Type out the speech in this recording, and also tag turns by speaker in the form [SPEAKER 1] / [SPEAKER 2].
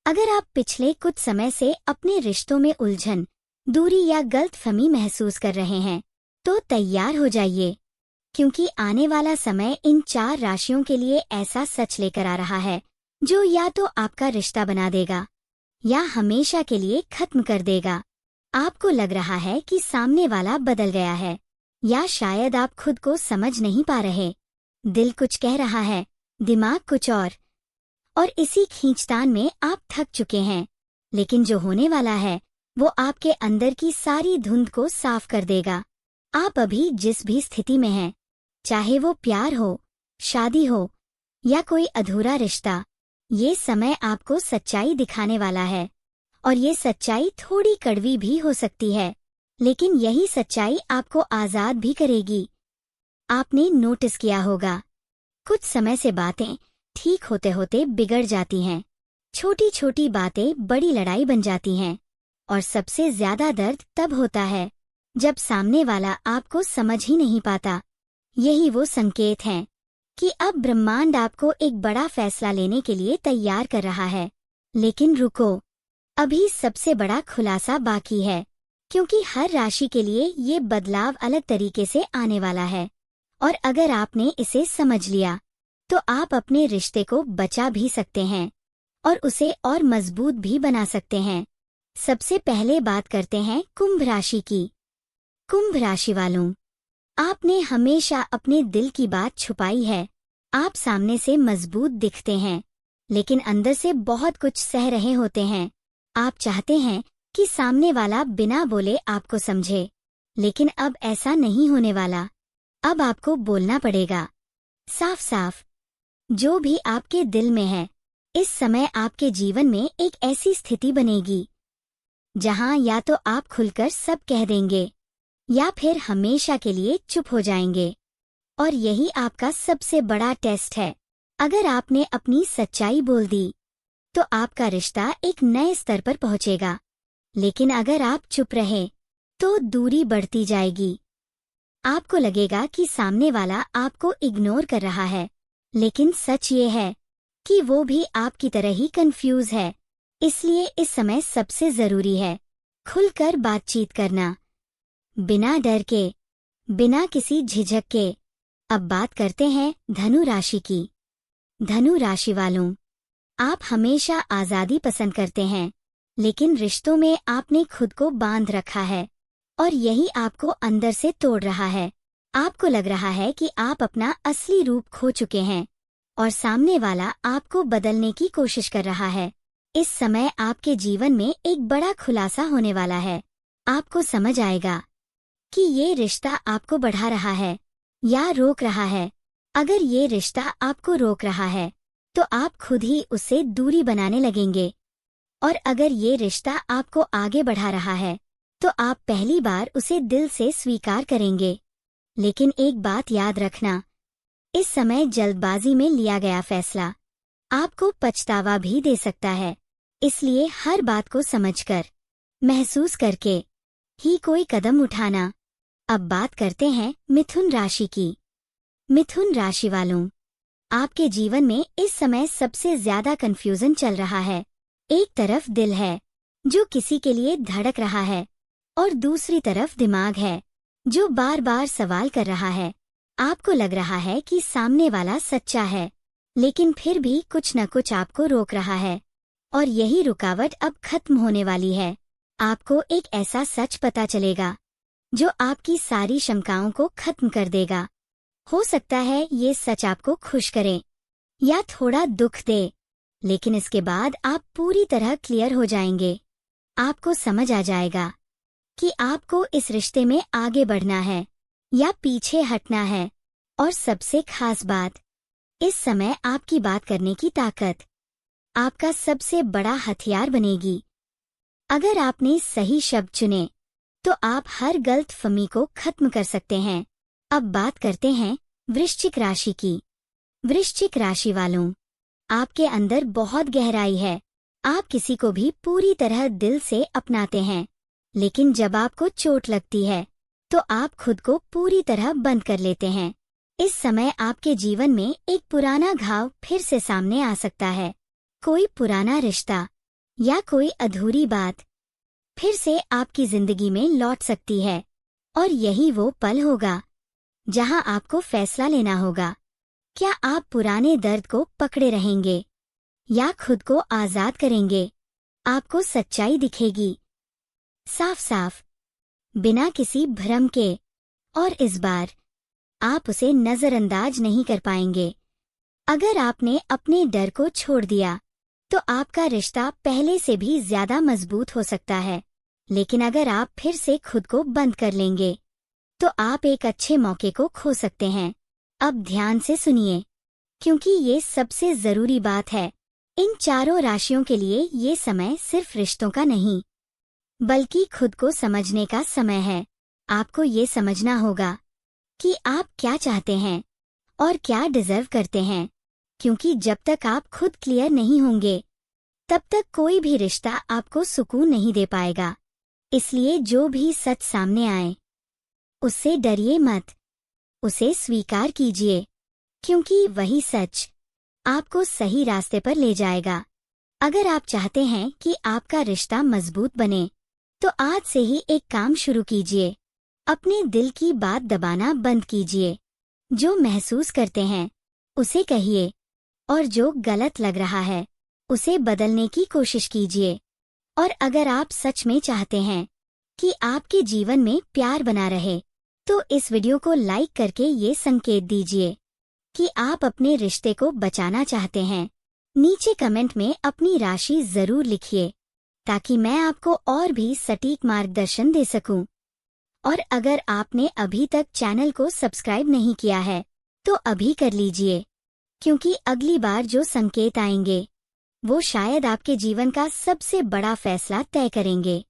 [SPEAKER 1] अगर आप पिछले कुछ समय से अपने रिश्तों में उलझन, दूरी या गलतफहमी महसूस कर रहे हैं, तो तैयार हो जाइए, क्योंकि आने वाला समय इन 4 राशियों के लिए ऐसा सच लेकर आ रहा है जो या तो आपका रिश्ता बना देगा या हमेशा के लिए खत्म कर देगा। आपको लग रहा है कि सामने वाला बदल गया है, या शायद आप खुद को समझ नहीं पा रहे। दिल कुछ कह रहा है, दिमाग कुछ और इसी खींचतान में आप थक चुके हैं। लेकिन जो होने वाला है वो आपके अंदर की सारी धुंध को साफ कर देगा। आप अभी जिस भी स्थिति में हैं, चाहे वो प्यार हो, शादी हो या कोई अधूरा रिश्ता, ये समय आपको सच्चाई दिखाने वाला है। और ये सच्चाई थोड़ी कड़वी भी हो सकती है, लेकिन यही सच्चाई आपको आजाद भी करेगी। आपने नोटिस किया होगा, कुछ समय से बातें ठीक होते होते बिगड़ जाती हैं। छोटी छोटी बातें बड़ी लड़ाई बन जाती हैं। और सबसे ज्यादा दर्द तब होता है जब सामने वाला आपको समझ ही नहीं पाता। यही वो संकेत हैं कि अब ब्रह्मांड आपको एक बड़ा फैसला लेने के लिए तैयार कर रहा है। लेकिन रुको, अभी सबसे बड़ा खुलासा बाकी है, क्योंकि हर राशि के लिए ये बदलाव अलग तरीके से आने वाला है। और अगर आपने इसे समझ लिया तो आप अपने रिश्ते को बचा भी सकते हैं और उसे और मजबूत भी बना सकते हैं। सबसे पहले बात करते हैं कुंभ राशि की। कुंभ राशि वालों, आपने हमेशा अपने दिल की बात छुपाई है। आप सामने से मजबूत दिखते हैं, लेकिन अंदर से बहुत कुछ सह रहे होते हैं। आप चाहते हैं कि सामने वाला बिना बोले आपको समझे, लेकिन अब ऐसा नहीं होने वाला। अब आपको बोलना पड़ेगा, साफ साफ, जो भी आपके दिल में है। इस समय आपके जीवन में एक ऐसी स्थिति बनेगी जहां या तो आप खुलकर सब कह देंगे या फिर हमेशा के लिए चुप हो जाएंगे। और यही आपका सबसे बड़ा टेस्ट है। अगर आपने अपनी सच्चाई बोल दी तो आपका रिश्ता एक नए स्तर पर पहुंचेगा। लेकिन अगर आप चुप रहे तो दूरी बढ़ती जाएगी। आपको लगेगा कि सामने वाला आपको इग्नोर कर रहा है, लेकिन सच ये है कि वो भी आपकी तरह ही कंफ्यूज है। इसलिए इस समय सबसे जरूरी है खुलकर बातचीत करना, बिना डर के, बिना किसी झिझक के। अब बात करते हैं धनु राशि की। धनु राशि वालों, आप हमेशा आजादी पसंद करते हैं, लेकिन रिश्तों में आपने खुद को बांध रखा है और यही आपको अंदर से तोड़ रहा है। आपको लग रहा है कि आप अपना असली रूप खो चुके हैं और सामने वाला आपको बदलने की कोशिश कर रहा है। इस समय आपके जीवन में एक बड़ा खुलासा होने वाला है। आपको समझ आएगा कि ये रिश्ता आपको बढ़ा रहा है या रोक रहा है। अगर ये रिश्ता आपको रोक रहा है तो आप खुद ही उससे दूरी बनाने लगेंगे, और अगर ये रिश्ता आपको आगे बढ़ा रहा है तो आप पहली बार उसे दिल से स्वीकार करेंगे। लेकिन एक बात याद रखना, इस समय जल्दबाजी में लिया गया फैसला आपको पछतावा भी दे सकता है। इसलिए हर बात को समझकर, महसूस करके ही कोई कदम उठाना। अब बात करते हैं मिथुन राशि की। मिथुन राशि वालों, आपके जीवन में इस समय सबसे ज्यादा कंफ्यूजन चल रहा है। एक तरफ दिल है जो किसी के लिए धड़क रहा है, और दूसरी तरफ दिमाग है जो बार बार सवाल कर रहा है। आपको लग रहा है कि सामने वाला सच्चा है, लेकिन फिर भी कुछ न कुछ आपको रोक रहा है, और यही रुकावट अब खत्म होने वाली है। आपको एक ऐसा सच पता चलेगा जो आपकी सारी शंकाओं को खत्म कर देगा। हो सकता है ये सच आपको खुश करे या थोड़ा दुख दे, लेकिन इसके बाद आप पूरी तरह क्लियर हो जाएंगे। आपको समझ आ जाएगा कि आपको इस रिश्ते में आगे बढ़ना है या पीछे हटना है। और सबसे खास बात, इस समय आपकी बात करने की ताकत आपका सबसे बड़ा हथियार बनेगी। अगर आपने सही शब्द चुने तो आप हर गलतफहमी को खत्म कर सकते हैं। अब बात करते हैं वृश्चिक राशि की। वृश्चिक राशि वालों, आपके अंदर बहुत गहराई है। आप किसी को भी पूरी तरह दिल से अपनाते हैं, लेकिन जब आपको चोट लगती है तो आप खुद को पूरी तरह बंद कर लेते हैं। इस समय आपके जीवन में एक पुराना घाव फिर से सामने आ सकता है। कोई पुराना रिश्ता या कोई अधूरी बात फिर से आपकी जिंदगी में लौट सकती है। और यही वो पल होगा जहां आपको फैसला लेना होगा। क्या आप पुराने दर्द को पकड़े रहेंगे या खुद को आजाद करेंगे? आपको सच्चाई दिखेगी साफ साफ, बिना किसी भ्रम के, और इस बार आप उसे नजरअंदाज नहीं कर पाएंगे। अगर आपने अपने डर को छोड़ दिया तो आपका रिश्ता पहले से भी ज्यादा मजबूत हो सकता है। लेकिन अगर आप फिर से खुद को बंद कर लेंगे तो आप एक अच्छे मौके को खो सकते हैं। अब ध्यान से सुनिए, क्योंकि ये सबसे जरूरी बात है। इन चारों राशियों के लिए ये समय सिर्फ रिश्तों का नहीं, बल्कि खुद को समझने का समय है। आपको ये समझना होगा कि आप क्या चाहते हैं और क्या डिजर्व करते हैं, क्योंकि जब तक आप खुद क्लियर नहीं होंगे तब तक कोई भी रिश्ता आपको सुकून नहीं दे पाएगा। इसलिए जो भी सच सामने आए उससे डरिए मत, उसे स्वीकार कीजिए, क्योंकि वही सच आपको सही रास्ते पर ले जाएगा। अगर आप चाहते हैं कि आपका रिश्ता मजबूत बने तो आज से ही एक काम शुरू कीजिए। अपने दिल की बात दबाना बंद कीजिए। जो महसूस करते हैं उसे कहिए, और जो गलत लग रहा है उसे बदलने की कोशिश कीजिए। और अगर आप सच में चाहते हैं कि आपके जीवन में प्यार बना रहे तो इस वीडियो को लाइक करके ये संकेत दीजिए कि आप अपने रिश्ते को बचाना चाहते हैं। नीचे कमेंट में अपनी राशि जरूर लिखिए ताकि मैं आपको और भी सटीक मार्गदर्शन दे सकूं। और अगर आपने अभी तक चैनल को सब्सक्राइब नहीं किया है तो अभी कर लीजिए, क्योंकि अगली बार जो संकेत आएंगे वो शायद आपके जीवन का सबसे बड़ा फैसला तय करेंगे।